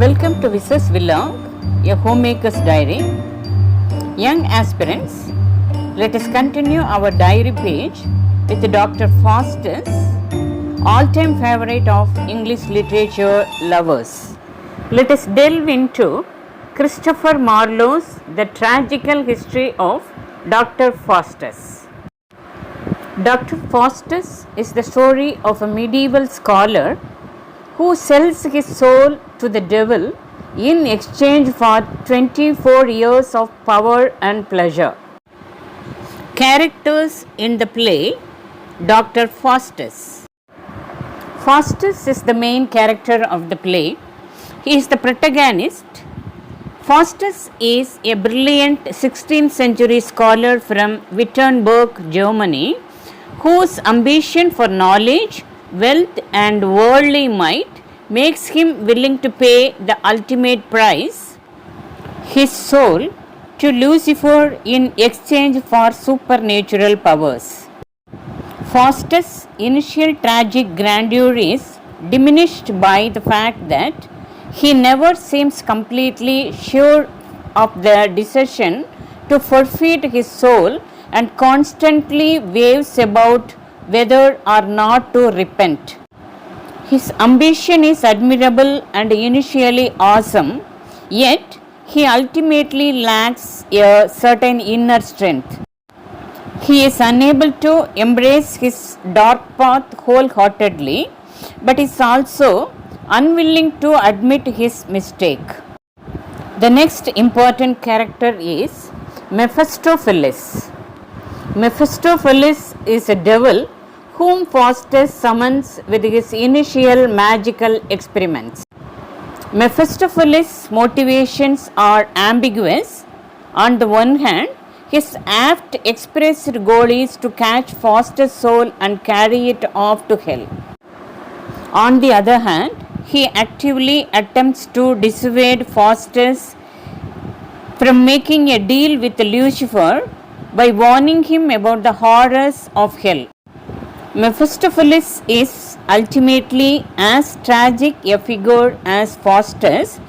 Welcome to Visas Vlog, a homemaker's diary. Young aspirants, let us continue our diary page with Dr. Faustus, all-time favorite of English literature lovers. Let us delve into Christopher Marlowe's The Tragical History of Dr. Faustus. Dr. Faustus is the story of a medieval scholar who sells his soul to the devil in exchange for 24 years of power and pleasure. Characters in the play: Dr. Faustus. Faustus is the main character of the play. He is the protagonist. Faustus is a brilliant 16th century scholar from Wittenberg, Germany, whose ambition for knowledge, wealth and worldly might makes him willing to pay the ultimate price, his soul, to Lucifer in exchange for supernatural powers. Faustus' initial tragic grandeur is diminished by the fact that he never seems completely sure of the decision to forfeit his soul and constantly waves about whether or not to repent. His ambition is admirable and initially awesome, yet he ultimately lacks a certain inner strength. He is unable to embrace his dark path wholeheartedly, but is also unwilling to admit his mistake. The next important character is Mephistopheles. Mephistopheles is a devil whom Faustus summons with his initial magical experiments. Mephistopheles' motivations are ambiguous. On the one hand, his apt expressed goal is to catch Faustus' soul and carry it off to hell. On the other hand, he actively attempts to dissuade Faustus from making a deal with Lucifer by warning him about the horrors of hell. Mephistopheles is ultimately as tragic a figure as Faustus,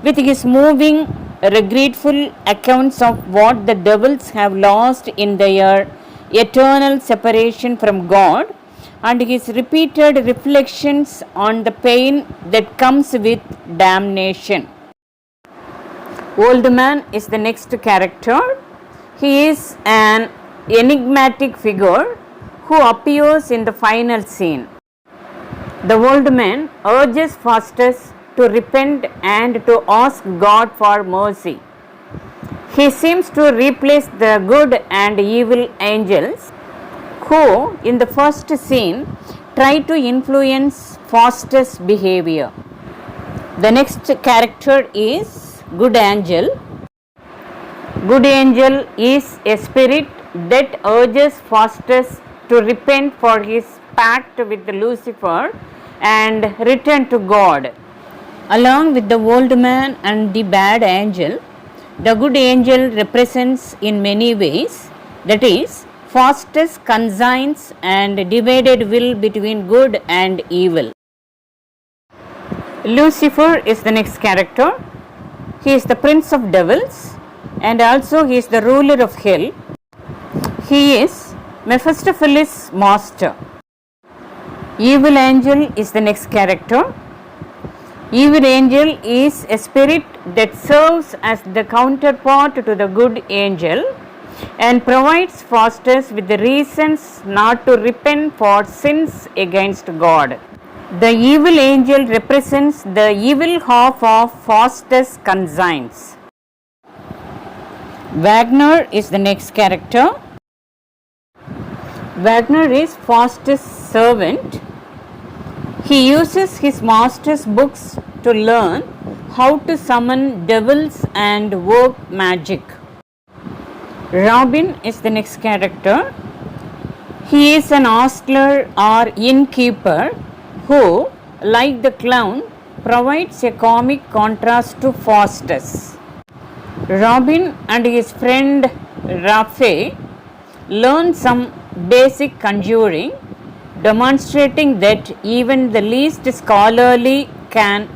with his moving, regretful accounts of what the devils have lost in their eternal separation from God, and his repeated reflections on the pain that comes with damnation. Old Man is the next character. He is an enigmatic figure who appears in the final scene. The old man urges Faustus to repent and to ask God for mercy. He seems to replace the good and evil angels who, in the first scene, try to influence Faustus' behavior. The next character is Good Angel. Good Angel is a spirit that urges Faustus to repent for his pact with Lucifer and return to God. Along with the old man and the bad angel, the good angel represents in many ways, that is, Faustus' conscience and divided will between good and evil. Lucifer is the next character. He is the prince of devils and also he is the ruler of hell. He is Mephistopheles' master. Evil Angel is the next character. Evil Angel is a spirit that serves as the counterpart to the good angel and provides Faustus with the reasons not to repent for sins against God. The evil angel represents the evil half of Faustus' conscience. Wagner is the next character. Wagner is Faustus' servant. He uses his master's books to learn how to summon devils and work magic. Robin is the next character. He is an ostler or innkeeper who, like the clown, provides a comic contrast to Faustus. Robin and his friend Raphael learn some basic conjuring, demonstrating that even the least scholarly can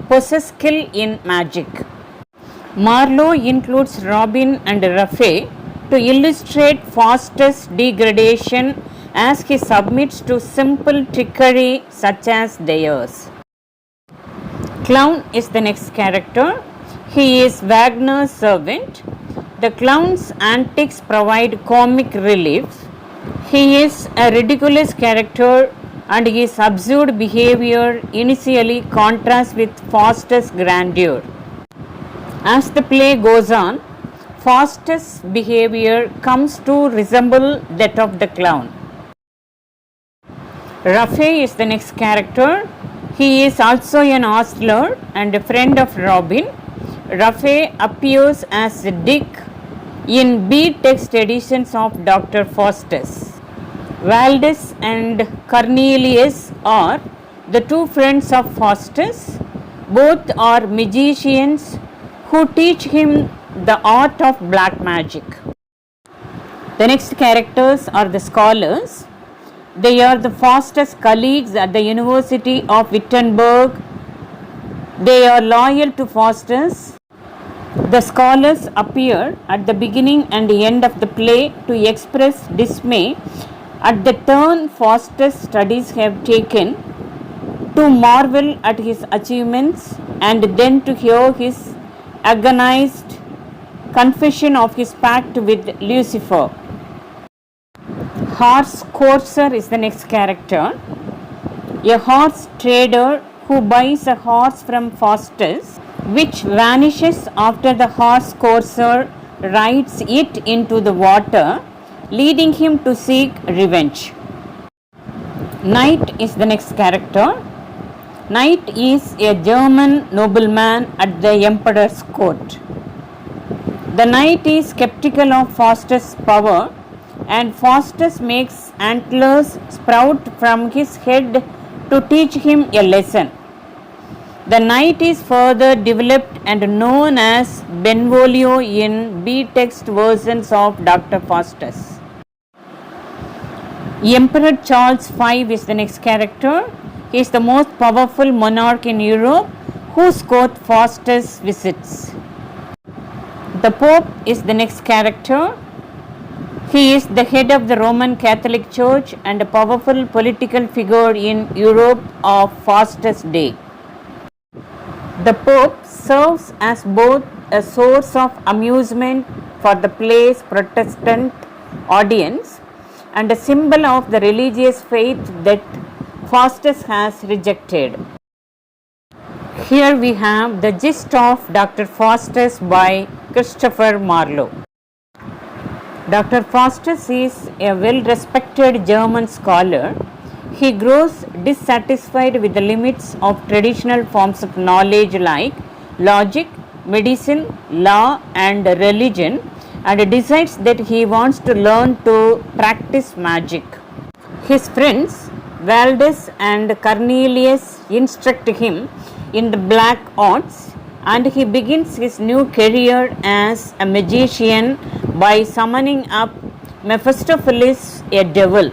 possess skill in magic. Marlowe includes Robin and Raphael to illustrate Faustus' degradation as he submits to simple trickery such as theirs. Clown is the next character. He is Wagner's servant. The clown's antics provide comic relief. He is a ridiculous character and his absurd behavior initially contrasts with Faustus' grandeur. As the play goes on, Faustus' behavior comes to resemble that of the clown. Raphael is the next character. He is also an hostler and a friend of Robin. Raphael appears as Dick in B-text editions of Dr. Faustus. Valdez and Cornelius are the two friends of Faustus. Both are magicians who teach him the art of black magic. The next characters are the scholars. They are the Faustus colleagues at the University of Wittenberg. They are loyal to Faustus. The scholars appear at the beginning and end of the play to express dismay at the turn Faustus' studies have taken, to marvel at his achievements, and then to hear his agonized confession of his pact with Lucifer. Horse courser is the next character. A horse trader who buys a horse from Faustus, which vanishes after the horse courser rides it into the water, leading him to seek revenge. Knight is the next character. Knight is a German nobleman at the emperor's court. The knight is skeptical of Faustus' power, and Faustus makes antlers sprout from his head to teach him a lesson. The knight is further developed and known as Benvolio in B-text versions of Dr. Faustus. Emperor Charles V is the next character. He is the most powerful monarch in Europe whose court Faustus visits. The Pope is the next character. He is the head of the Roman Catholic Church and a powerful political figure in Europe of Faustus' day. The Pope serves as both a source of amusement for the play's Protestant audience and a symbol of the religious faith that Faustus has rejected. Here we have the gist of Dr. Faustus by Christopher Marlowe. Dr. Faustus is a well-respected German scholar. He grows dissatisfied with the limits of traditional forms of knowledge like logic, medicine, law, and religion, and decides that he wants to learn to practice magic. His friends Valdez and Cornelius instruct him in the black arts, and he begins his new career as a magician by summoning up Mephistopheles, a devil.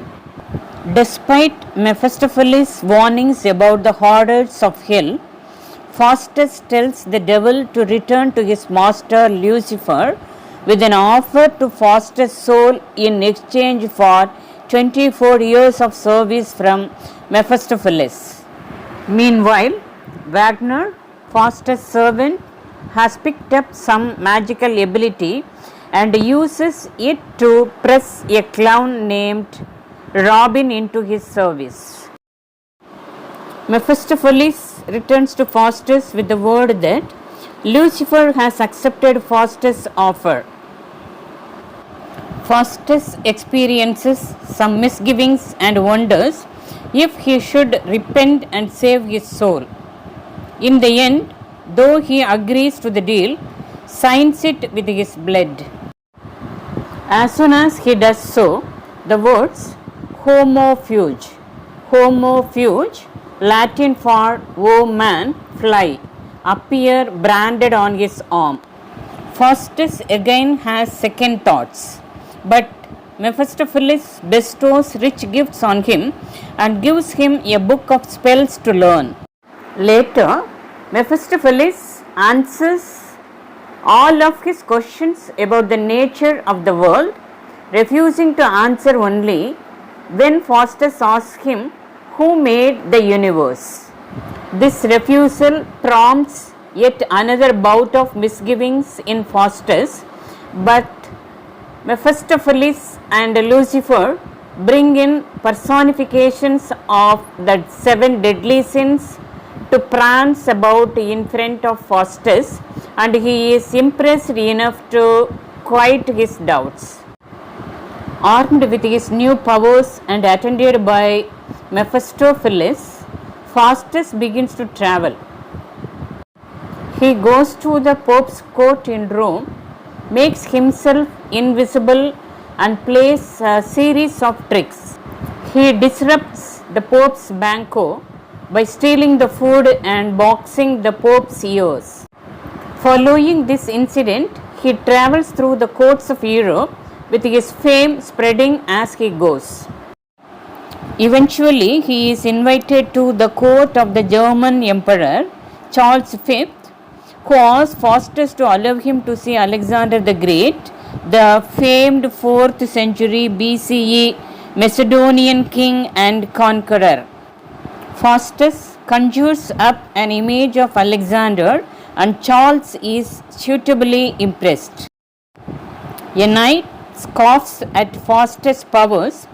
Despite Mephistopheles' warnings about the horrors of hell, Faustus tells the devil to return to his master Lucifer with an offer to Faustus' soul in exchange for 24 years of service from Mephistopheles. Meanwhile, Wagner, Faustus' servant, has picked up some magical ability and uses it to press a clown named Robin into his service. Mephistopheles returns to Faustus with the word that Lucifer has accepted Faustus' offer. Faustus experiences some misgivings and wonders if he should repent and save his soul. In the end, though he agrees to the deal, signs it with his blood. As soon as he does so, the words homo fuge, Latin for "O man, fly," appear branded on his arm. Faustus again has second thoughts, but Mephistopheles bestows rich gifts on him and gives him a book of spells to learn. Later, Mephistopheles answers all of his questions about the nature of the world, refusing to answer only when Faustus asks him who made the universe. This refusal prompts yet another bout of misgivings in Faustus, but Mephistopheles and Lucifer bring in personifications of the 7 deadly sins to prance about in front of Faustus, and he is impressed enough to quiet his doubts. Armed with his new powers and attended by Mephistopheles, Faustus begins to travel. He goes to the Pope's court in Rome, makes himself invisible, and plays a series of tricks. He disrupts the Pope's banquet by stealing the food and boxing the Pope's ears. Following this incident, he travels through the courts of Europe with his fame spreading as he goes. Eventually, he is invited to the court of the German Emperor Charles V, who asks Faustus to allow him to see Alexander the Great, the famed 4th century BCE Macedonian king and conqueror. Faustus conjures up an image of Alexander, and Charles is suitably impressed. A knight scoffs at Faustus' powers,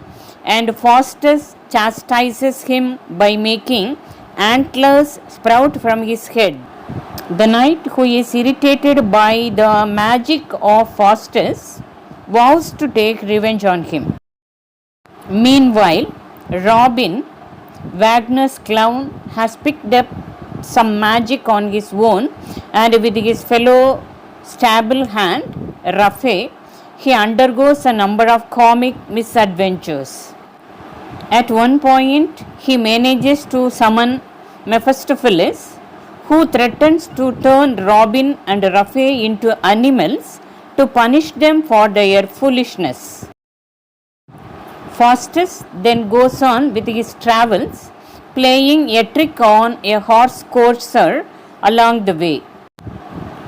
and Faustus chastises him by making antlers sprout from his head. The knight, who is irritated by the magic of Faustus, vows to take revenge on him. Meanwhile, Robin, Wagner's clown, has picked up some magic on his own, and with his fellow stable hand, Raphael, he undergoes a number of comic misadventures. At one point, he manages to summon Mephistopheles, who threatens to turn Robin and Raphael into animals to punish them for their foolishness. Faustus then goes on with his travels, playing a trick on a horse courser along the way.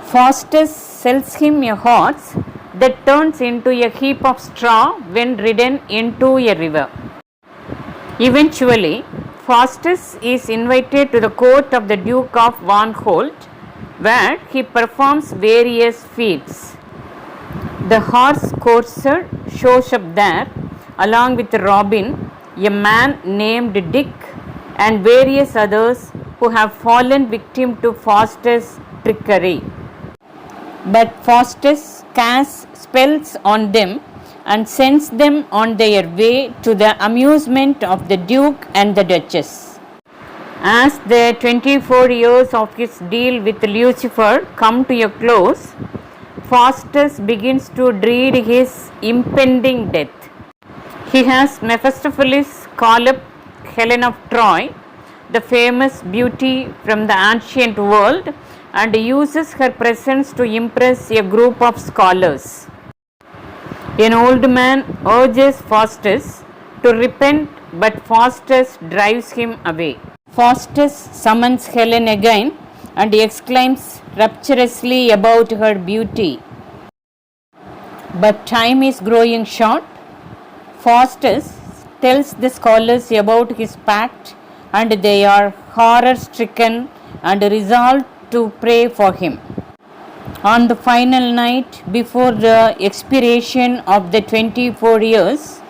Faustus sells him a horse that turns into a heap of straw when ridden into a river. Eventually, Faustus is invited to the court of the Duke of Wanholt, where he performs various feats. The horse courser shows up there, along with Robin, a man named Dick, and various others who have fallen victim to Faustus' trickery. But Faustus casts spells on them and sends them on their way to the amusement of the Duke and the Duchess. As the 24 years of his deal with Lucifer come to a close, Faustus begins to dread his impending death. He has Mephistopheles call up Helen of Troy, the famous beauty from the ancient world, and uses her presence to impress a group of scholars. An old man urges Faustus to repent, but Faustus drives him away. Faustus summons Helen again and exclaims rapturously about her beauty. But time is growing short. Faustus tells the scholars about his pact, and they are horror-stricken and resolve to pray for him. On the final night before the expiration of the 24 years,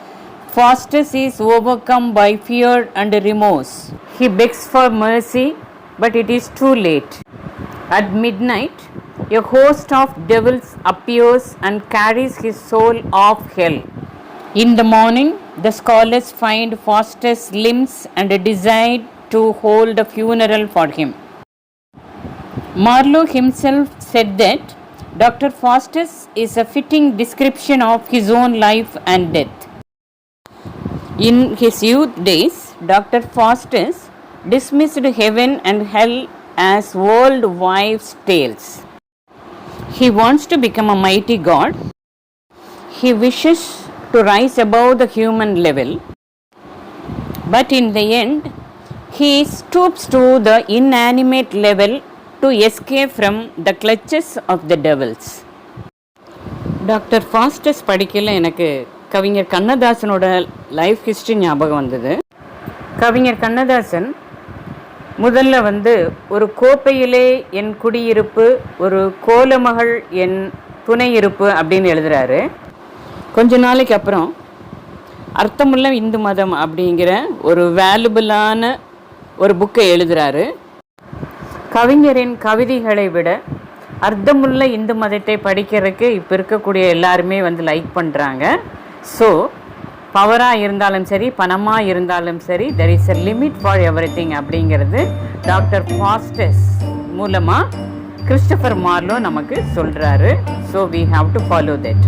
Faustus is overcome by fear and remorse. He begs for mercy, but it is too late. At midnight, a host of devils appears and carries his soul off hell. In the morning, the scholars find Faustus' limbs and decide to hold a funeral for him. Marlowe himself said that Dr. Faustus is a fitting description of his own life and death. In his youth days, Dr. Faustus dismissed heaven and hell as old wives' tales. He wants to become a mighty god. He wishes to rise above the human level, but in the end, he stoops to the inanimate level to escape from the clutches of the devils. Doctor Faustus படிக்கல எனக்கு கவிஞர் கண்ணதாசனோட life history ஞாபகம் வந்தது. கவிஞர் கண்ணதாசன் முதல்ல ஒரு கோப்பையிலே என் குடியிருப்பு, ஒரு கோலமகள் என் துணை இருப்பு அப்படின்னு எழுதுகிறாரு. கொஞ்ச நாளைக்கு அப்புறம் அர்த்தமுள்ள இந்து மதம் அப்படிங்கிற ஒரு வேல்யூபிளான ஒரு புக்கை எழுதுகிறாரு. கவிஞரின் கவிதைகளை விட அர்த்தமுள்ள இந்து மதத்தை படிக்கிறதுக்கு இப்போ இருக்கக்கூடிய எல்லாருமே லைக் பண்ணுறாங்க. ஸோ பவராக இருந்தாலும் சரி, பணமாக இருந்தாலும் சரி, there is a limit for everything அப்படிங்கிறது டாக்டர் ஃபாஸ்டஸ் மூலமாக கிறிஸ்டோபர் மார்லோ நமக்கு சொல்கிறாரு. So we have to follow that.